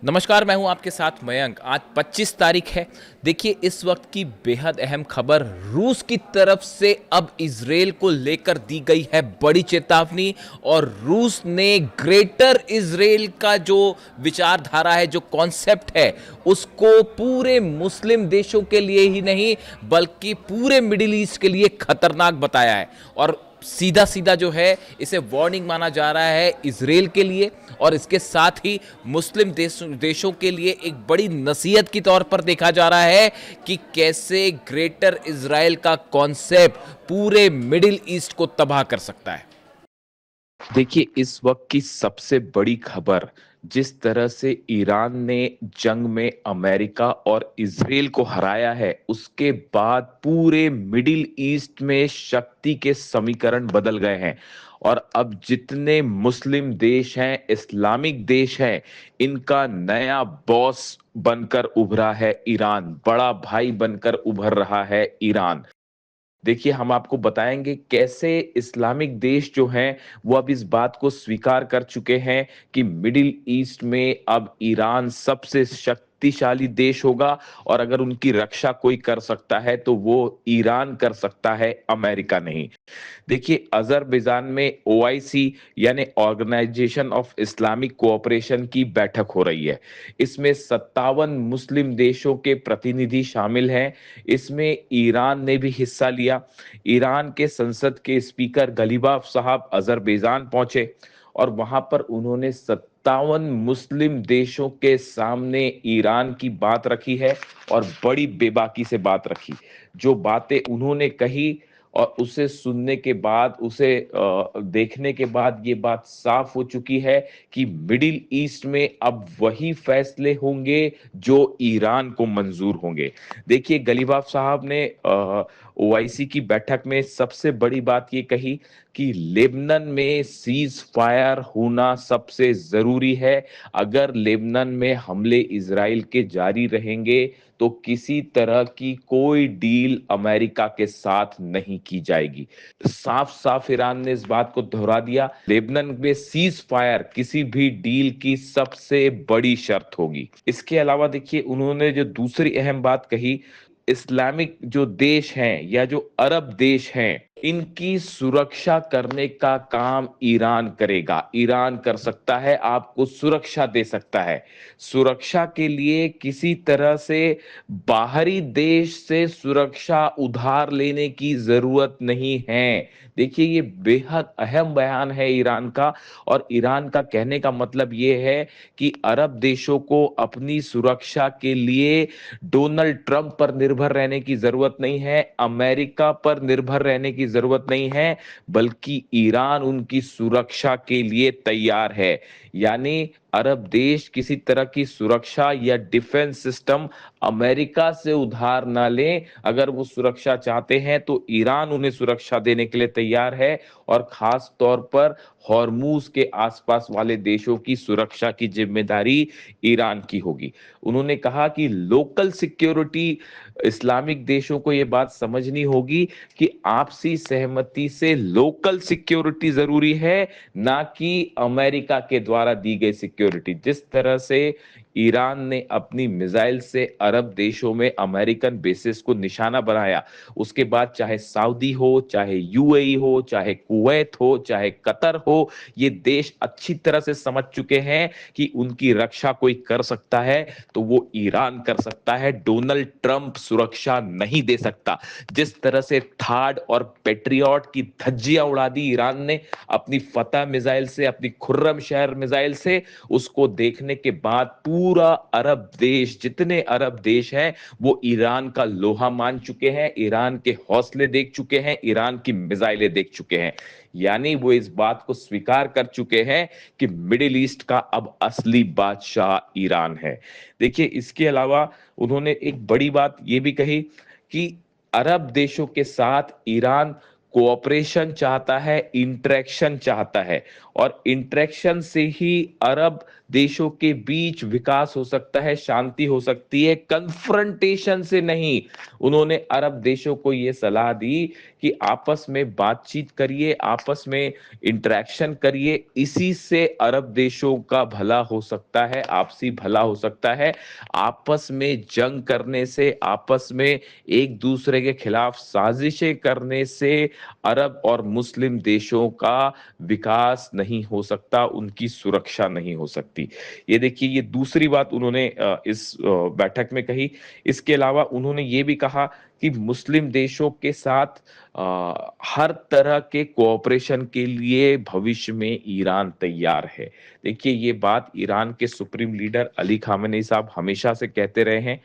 नमस्कार, मैं हूं आपके साथ मयंक। आज 25 तारीख है। देखिए, इस वक्त की बेहद अहम खबर रूस की तरफ से अब इजराइल को लेकर दी गई है बड़ी चेतावनी। और रूस ने ग्रेटर इजराइल का जो विचारधारा है, जो कॉन्सेप्ट है, उसको पूरे मुस्लिम देशों के लिए ही नहीं बल्कि पूरे मिडिल ईस्ट के लिए खतरनाक बताया है। और सीधा सीधा जो है, इसे वार्निंग माना जा रहा है इजराइल के लिए और इसके साथ ही मुस्लिम देशों के लिए एक बड़ी नसीहत की तौर पर देखा जा रहा है कि कैसे ग्रेटर इजराइल का कॉन्सेप्ट पूरे मिडिल ईस्ट को तबाह कर सकता है। देखिए, इस वक्त की सबसे बड़ी खबर जिस तरह से ईरान ने जंग में अमेरिका और इजराइल को हराया है, उसके बाद पूरे मिडिल ईस्ट में शक्ति के समीकरण बदल गए हैं। और अब जितने मुस्लिम देश हैं, इस्लामिक देश हैं, इनका नया बॉस बनकर उभरा है ईरान, बड़ा भाई बनकर उभर रहा है ईरान। देखिए, हम आपको बताएंगे कैसे इस्लामिक देश जो हैं वो अब इस बात को स्वीकार कर चुके हैं कि मिडिल ईस्ट में अब ईरान सबसे शक्तिशाली देश होगा। और अगर उनकी रक्षा कोई कर सकता है तो वो ईरान कर सकता है, अमेरिका नहीं। देखिए, अजरबैजान में ओआईसी यानी ऑर्गेनाइजेशन ऑफ इस्लामिक कोऑपरेशन की बैठक हो रही है। इसमें 57 मुस्लिम देशों के प्रतिनिधि शामिल हैं। इसमें ईरान ने भी हिस्सा लिया। ईरान के संसद के स्पीकर गलीबाफ साहब अजरबैजान पहुंचे और वहां पर उन्होंने 57 मुस्लिम देशों के सामने ईरान की बात रखी है और बड़ी बेबाकी से बात रखी। जो बातें उन्होंने कही और उसे सुनने के बाद, उसे देखने के बाद ये बात साफ हो चुकी है कि मिडिल ईस्ट में अब वही फैसले होंगे जो ईरान को मंजूर होंगे। देखिए, गलीबाफ साहब ने ओआईसी की बैठक में सबसे बड़ी बात ये कही कि लेबनान में सीज फायर होना सबसे जरूरी है। अगर लेबनान में हमले इजराइल के जारी रहेंगे तो किसी तरह की कोई डील अमेरिका के साथ नहीं की जाएगी। साफ साफ ईरान ने इस बात को दोहरा दिया, लेबनान में सीज फायर किसी भी डील की सबसे बड़ी शर्त होगी। इसके अलावा देखिए, उन्होंने जो दूसरी अहम बात कही, इस्लामिक जो देश हैं या जो अरब देश हैं, इनकी सुरक्षा करने का काम ईरान करेगा। ईरान कर सकता है, आपको सुरक्षा दे सकता है। सुरक्षा के लिए किसी तरह से बाहरी देश से सुरक्षा उधार लेने की जरूरत नहीं है। देखिए, ये बेहद अहम बयान है ईरान का। और ईरान का कहने का मतलब ये है कि अरब देशों को अपनी सुरक्षा के लिए डोनाल्ड ट्रंप पर निर्भर रहने की जरूरत नहीं है, अमेरिका पर निर्भर रहने की जरूरत नहीं है, बल्कि ईरान उनकी सुरक्षा के लिए तैयार है। यानी अरब देश किसी तरह की सुरक्षा या डिफेंस सिस्टम अमेरिका से उधार ना लें। अगर वो सुरक्षा चाहते हैं तो ईरान उन्हें सुरक्षा देने के लिए तैयार है। और खास तौर पर हॉर्मूज के आसपास वाले देशों की सुरक्षा की जिम्मेदारी ईरान की होगी। उन्होंने कहा कि लोकल सिक्योरिटी, इस्लामिक देशों को यह बात समझनी होगी कि आपसी सहमति से लोकल सिक्योरिटी जरूरी है, ना कि अमेरिका के द्वारा दी गई सिक्योरिटी। जिस तरह से ईरान ने अपनी मिसाइल से अरब देशों में अमेरिकन बेसिस को निशाना बनाया, उसके बाद चाहे सऊदी हो, चाहे यूएई हो, चाहे कुवैत हो, चाहे कतर हो, ये देश अच्छी तरह से समझ चुके हैं कि उनकी रक्षा कोई कर सकता है तो वो ईरान कर सकता है। डोनाल्ड ट्रंप सुरक्षा नहीं दे सकता। जिस तरह से थार्ड और पेट्रियट की धज्जियां उड़ा दी ईरान ने अपनी फतह मिसाइल से, अपनी खुर्रम शहर मिसाइल से, उसको देखने के बाद पूरा अरब देश, जितने अरब देश हैं, वो ईरान का लोहा मान चुके हैं, ईरान के हौसले देख चुके हैं, ईरान की मिसाइलें देख चुके हैं। यानी वो इस बात को स्वीकार कर चुके हैं कि मिडिल ईस्ट का अब असली बादशाह ईरान है। देखिए, इसके अलावा उन्होंने एक बड़ी बात ये भी कही कि अरब देशों के साथ ईरान कोऑपरेशन चाहता है, इंटरेक्शन चाहता है, और इंटरेक्शन से ही अरब देशों के बीच विकास हो सकता है, शांति हो सकती है, कन्फ्रंटेशन से नहीं। उन्होंने अरब देशों को यह सलाह दी कि आपस में बातचीत करिए, आपस में इंटरेक्शन करिए, इसी से अरब देशों का भला हो सकता है, आपसी भला हो सकता है। आपस में जंग करने से, आपस में एक दूसरे के खिलाफ साजिशें करने से अरब और मुस्लिम देशों का विकास नहीं हो सकता, उनकी सुरक्षा नहीं हो सकती। ये देखिए, ये दूसरी बात उन्होंने इस बैठक में कही। इसके अलावा उन्होंने ये भी कहा कि मुस्लिम देशों के साथ हर तरह के कोऑपरेशन के लिए भविष्य में ईरान तैयार है। देखिए, ये बात ईरान के सुप्रीम लीडर अली खामेनी साहब हमेशा से कहते रहे हैं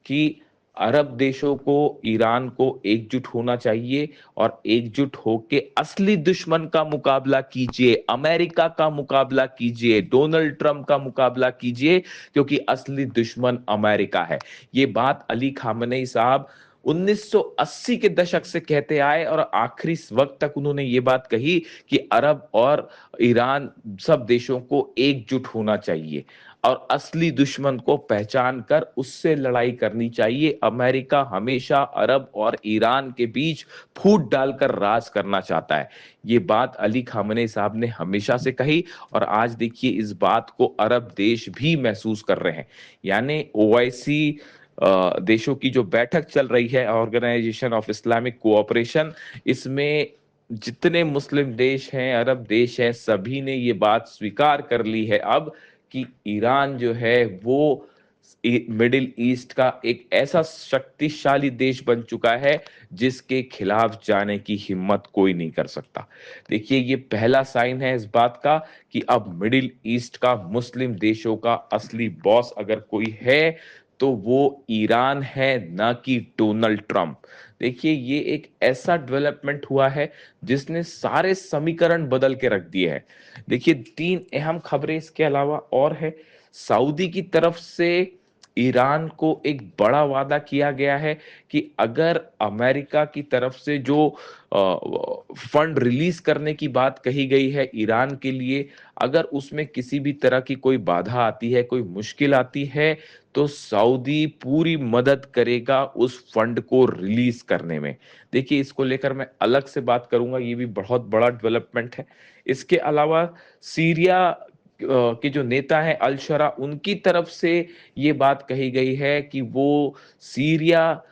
कि अरब देशों को, ईरान को एकजुट होना चाहिए, और एकजुट होके असली दुश्मन का मुकाबला कीजिए, अमेरिका का मुकाबला कीजिए, डोनाल्ड ट्रंप का मुकाबला कीजिए, क्योंकि असली दुश्मन अमेरिका है। ये बात अली खामेनी साहब 1980 के दशक से कहते आए, और आखिरी वक्त तक उन्होंने ये बात कही कि अरब और ईरान सब देशों को एकजुट होना चाहिए और असली दुश्मन को पहचान कर उससे लड़ाई करनी चाहिए। अमेरिका हमेशा अरब और ईरान के बीच फूट डालकर राज करना चाहता है। ये बात अली खामेनी साहब ने हमेशा से कही, और आज देखिए इस बात को अरब देश भी महसूस कर रहे हैं। यानी ओआईसी देशों की जो बैठक चल रही है, ऑर्गेनाइजेशन ऑफ इस्लामिक कोऑपरेशन, इसमें जितने मुस्लिम देश हैं, अरब देश हैं, सभी ने ये बात स्वीकार कर ली है अब कि ईरान जो है वो मिडिल ईस्ट का एक ऐसा शक्तिशाली देश बन चुका है जिसके खिलाफ जाने की हिम्मत कोई नहीं कर सकता। देखिए, ये पहला साइन है इस बात का कि अब मिडिल ईस्ट का, मुस्लिम देशों का असली बॉस अगर कोई है तो वो ईरान है, ना कि डोनाल्ड ट्रंप। देखिए, ये एक ऐसा डेवलपमेंट हुआ है जिसने सारे समीकरण बदल के रख दिए हैं। देखिए, तीन अहम खबरें इसके अलावा और है। सऊदी की तरफ से ईरान को एक बड़ा वादा किया गया है कि अगर अमेरिका की तरफ से जो फंड रिलीज करने की बात कही गई है ईरान के लिए, अगर उसमें किसी भी तरह की कोई बाधा आती है, कोई मुश्किल आती है, तो सऊदी पूरी मदद करेगा उस फंड को रिलीज करने में। देखिए, इसको लेकर मैं अलग से बात करूंगा, ये भी बहुत बड़ा डेवलपमेंट है। इसके अलावा सीरिया के जो नेता हैं अल शरा, उनकी तरफ से ये बात कही गई है कि वो सीरिया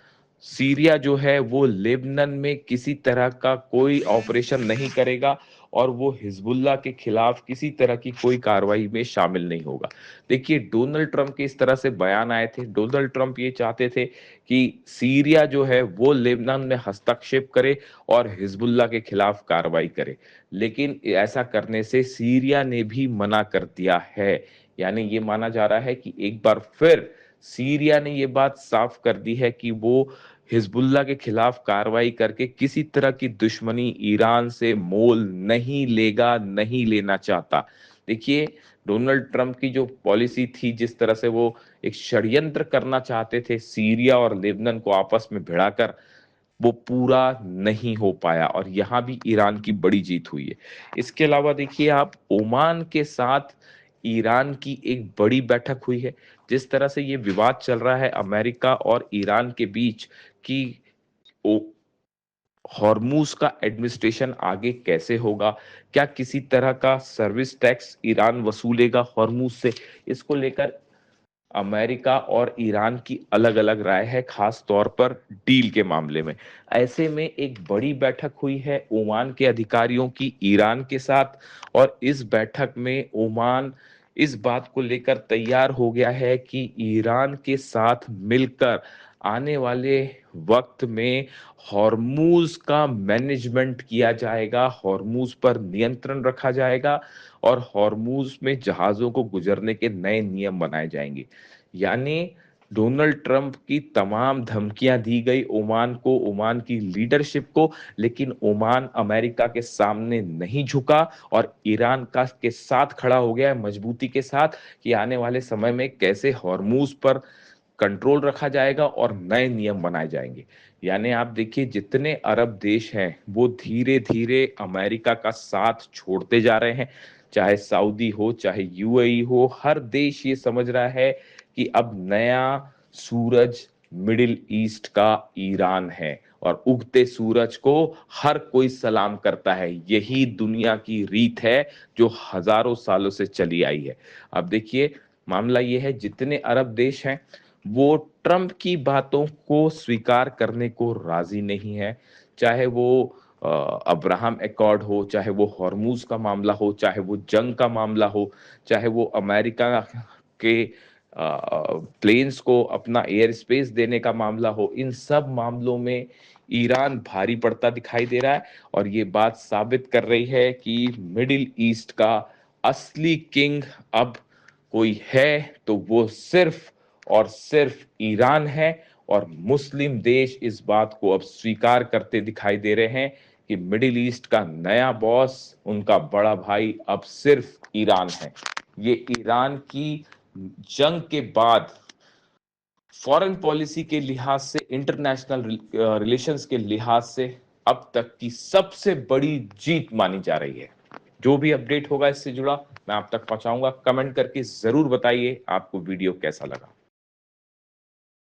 सीरिया जो है वो लेबनान में किसी तरह का कोई ऑपरेशन नहीं करेगा, और वो हिजबुल्लाह के खिलाफ किसी तरह की कोई कार्रवाई में शामिल नहीं होगा। देखिए, डोनाल्ड ट्रंप के इस तरह से बयान आए थे। डोनाल्ड ट्रंप ये चाहते थे कि सीरिया जो है वो लेबनान में हस्तक्षेप करे और हिजबुल्लाह के खिलाफ कार्रवाई करे, लेकिन ऐसा करने से सीरिया ने भी मना कर दिया है। यानी ये माना जा रहा है कि एक बार फिर सीरिया ने ये बात साफ कर दी है कि वो हिजबुल्लाह के खिलाफ कार्रवाई करके किसी तरह की दुश्मनी ईरान से मोल नहीं लेगा, नहीं लेना चाहता। देखिए, डोनाल्ड ट्रंप की जो पॉलिसी थी, जिस तरह से वो एक षड्यंत्र करना चाहते थे सीरिया और लेबनान को आपस में भिड़ाकर, वो पूरा नहीं हो पाया, और यहां भी ईरान की बड़ी जीत हुई है। इसके अलावा देखिए आप, ओमान के साथ ईरान की एक बड़ी बैठक हुई है। जिस तरह से ये विवाद चल रहा है अमेरिका और ईरान के बीच कि हॉर्मूज का एडमिनिस्ट्रेशन आगे कैसे होगा, क्या किसी तरह का सर्विस टैक्स ईरान वसूलेगा हॉर्मूज से, इसको लेकर अमेरिका और ईरान की अलग अलग राय है, खास तौर पर डील के मामले में। ऐसे में एक बड़ी बैठक हुई है ओमान के अधिकारियों की ईरान के साथ, और इस बैठक में ओमान इस बात को लेकर तैयार हो गया है कि ईरान के साथ मिलकर आने वाले वक्त में हॉर्मूज का मैनेजमेंट किया जाएगा, हॉर्मूज पर नियंत्रण रखा जाएगा, और हॉर्मूज में जहाजों को गुजरने के नए नियम बनाए जाएंगे। यानी डोनाल्ड ट्रंप की तमाम धमकियां दी गई ओमान को, ओमान की लीडरशिप को, लेकिन ओमान अमेरिका के सामने नहीं झुका और ईरान का के साथ खड़ा हो गया है मजबूती के साथ कि आने वाले समय में कैसे हॉर्मूज पर कंट्रोल रखा जाएगा और नए नियम बनाए जाएंगे। यानी आप देखिए जितने अरब देश हैं वो धीरे धीरे अमेरिका का साथ छोड़ते जा रहे हैं, चाहे सऊदी हो चाहे यूएई हो, हर देश ये समझ रहा है कि अब नया सूरज मिडिल ईस्ट का ईरान है और उगते सूरज को हर कोई सलाम करता है। यही दुनिया की रीत है जो हजारों सालों से चली आई है। अब देखिए मामला ये है जितने अरब देश हैं वो ट्रंप की बातों को स्वीकार करने को राजी नहीं है, चाहे वो अब्राहम अकॉर्ड हो, चाहे वो हॉर्मूज का मामला हो, चाहे वो जंग का मामला हो, चाहे वो अमेरिका के प्लेन्स को अपना एयर स्पेस देने का मामला हो। इन सब मामलों में ईरान भारी पड़ता दिखाई दे रहा है और ये बात साबित कर रही है कि मिडिल ईस्ट का असली किंग अब कोई है तो वो सिर्फ और सिर्फ ईरान है। और मुस्लिम देश इस बात को अब स्वीकार करते दिखाई दे रहे हैं कि मिडिल ईस्ट का नया बॉस, उनका बड़ा भाई अब सिर्फ ईरान है। ये ईरान की जंग के बाद फॉरेन पॉलिसी के लिहाज से, इंटरनेशनल रिलेशंस के लिहाज से अब तक की सबसे बड़ी जीत मानी जा रही है। जो भी अपडेट होगा इससे जुड़ा मैं आप तक पहुंचाऊंगा। कमेंट करके जरूर बताइए आपको वीडियो कैसा लगा।